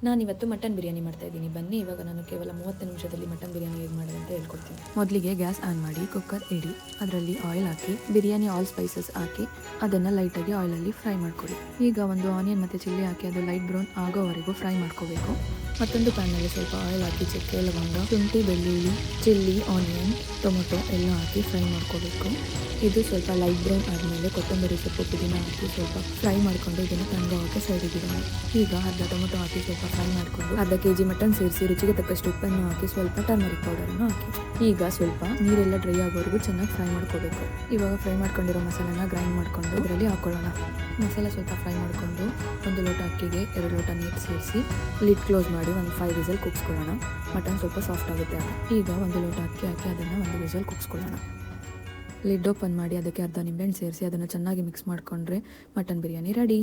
ನಾನಿವತ್ತು ಮಟನ್ ಬಿರಿಯಾನಿ ಮಾಡ್ತಾ ಇದ್ದೀನಿ. ಬನ್ನಿ ಇವಾಗ ನಾನು ಕೇವಲ 30 ನಿಮಿಷದಲ್ಲಿ ಮಟನ್ ಬಿರಿಯಾನಿ ಹೇಗೆ ಮಾಡೋದು ಅಂತ ಹೇಳ್ಕೊಡ್ತೀನಿ. ಮೊದಲಿಗೆ ಗ್ಯಾಸ್ ಆನ್ ಮಾಡಿ ಕುಕ್ಕರ್ ಇಡಿ, ಅದರಲ್ಲಿ ಆಯಿಲ್ ಹಾಕಿ ಬಿರಿಯಾನಿ ಆಲ್ ಸ್ಪೈಸಸ್ ಹಾಕಿ ಅದನ್ನು ಲೈಟಾಗಿ ಆಯಿಲಲ್ಲಿ ಫ್ರೈ ಮಾಡ್ಕೊಳ್ಳಿ. ಈಗ ಒಂದು ಆನಿಯನ್ ಮತ್ತು ಚಿಲ್ಲಿ ಹಾಕಿ ಅದು ಲೈಟ್ ಬ್ರೌನ್ ಆಗೋವರೆಗೂ ಫ್ರೈ ಮಾಡ್ಕೋಬೇಕು. ಮತ್ತೊಂದು ಪ್ಯಾನಲ್ಲಿ ಸ್ವಲ್ಪ ಆಯಿಲ್ ಹಾಕಿ ಚಕ್ಕೆ, ಲವಂಗ, ಶುಂಠಿ, ಬೆಳ್ಳುಳ್ಳಿ, ಚಿಲ್ಲಿ, ಆನಿಯನ್, ಟೊಮೊಟೊ ಎಲ್ಲ ಹಾಕಿ ಫ್ರೈ ಮಾಡ್ಕೋಬೇಕು. ಇದು ಸ್ವಲ್ಪ ಲೈಟ್ ಬ್ರೌನ್ ಆದಮೇಲೆ ಕೊತ್ತಂಬರಿ ಸೊಪ್ಪು, ಪುದೀನ ಹಾಕಿ ಸ್ವಲ್ಪ ಫ್ರೈ ಮಾಡಿಕೊಂಡು ಇದನ್ನು ತಣ್ಣಗಾಗೋಕ್ಕೆ ಸೈಡಿಗೆ ಇಡೋಣ. ಈಗ ಅರ್ಧ ಟೊಮೊಟೊ ಹಾಕಿ ಸ್ವಲ್ಪ ಫ್ರೈ ಮಾಡಿಕೊಂಡು ಅರ್ಧ kg ಮಟನ್ ಸೇರಿಸಿ ರುಚಿಗೆ ತಕ್ಕಷ್ಟು ಉಪ್ಪನ್ನು ಹಾಕಿ ಸ್ವಲ್ಪ ಟರ್ಮರಿಕ್ ಪೌಡರನ್ನು ಹಾಕಿ ಈಗ ಸ್ವಲ್ಪ ನೀರೆಲ್ಲ ಡ್ರೈ ಆಗೋವರೆಗೂ ಚೆನ್ನಾಗಿ ಫ್ರೈ ಮಾಡ್ಕೋಬೇಕು. ಇವಾಗ ಫ್ರೈ ಮಾಡ್ಕೊಂಡಿರೋ ಮಸಾಲೆನ ಗ್ರೈಂಡ್ ಮಾಡಿಕೊಂಡು ಇದರಲ್ಲಿ ಹಾಕೊಳ್ಳೋಣ. ಮಸಾಲೆ ಸ್ವಲ್ಪ ಫ್ರೈ ಮಾಡಿಕೊಂಡು 1 ಲೋಟ ಅಕ್ಕಿಗೆ 2 ಲೋಟ ನೀರು ಸೇರಿಸಿ ಲಿಡ್ ಕ್ಲೋಸ್ ಮಾಡಿ ಒಂದು 5 ವಿಸಲ್ ಕುಗ್ಸ್ಕೊಳ್ಳೋಣ. ಮಟನ್ ಸ್ವಲ್ಪ ಸಾಫ್ಟ್ ಆಗುತ್ತೆ. ಈಗ 1 ಲೋಟ ಅಕ್ಕಿ ಹಾಕಿ ಅದನ್ನು 1 ವಿಸಲ್ ಕುಗ್ಸ್ಕೊಳ್ಳೋಣ. ಲಿಡ್ ಓಪನ್ ಮಾಡಿ ಅದಕ್ಕೆ ಅರ್ಧ ನಿಂಬೆಹಣ್ಣು ಸೇರಿಸಿ ಅದನ್ನು ಚೆನ್ನಾಗಿ ಮಿಕ್ಸ್ ಮಾಡಿಕೊಂಡ್ರೆ ಮಟನ್ ಬಿರಿಯಾನಿ ರೆಡಿ.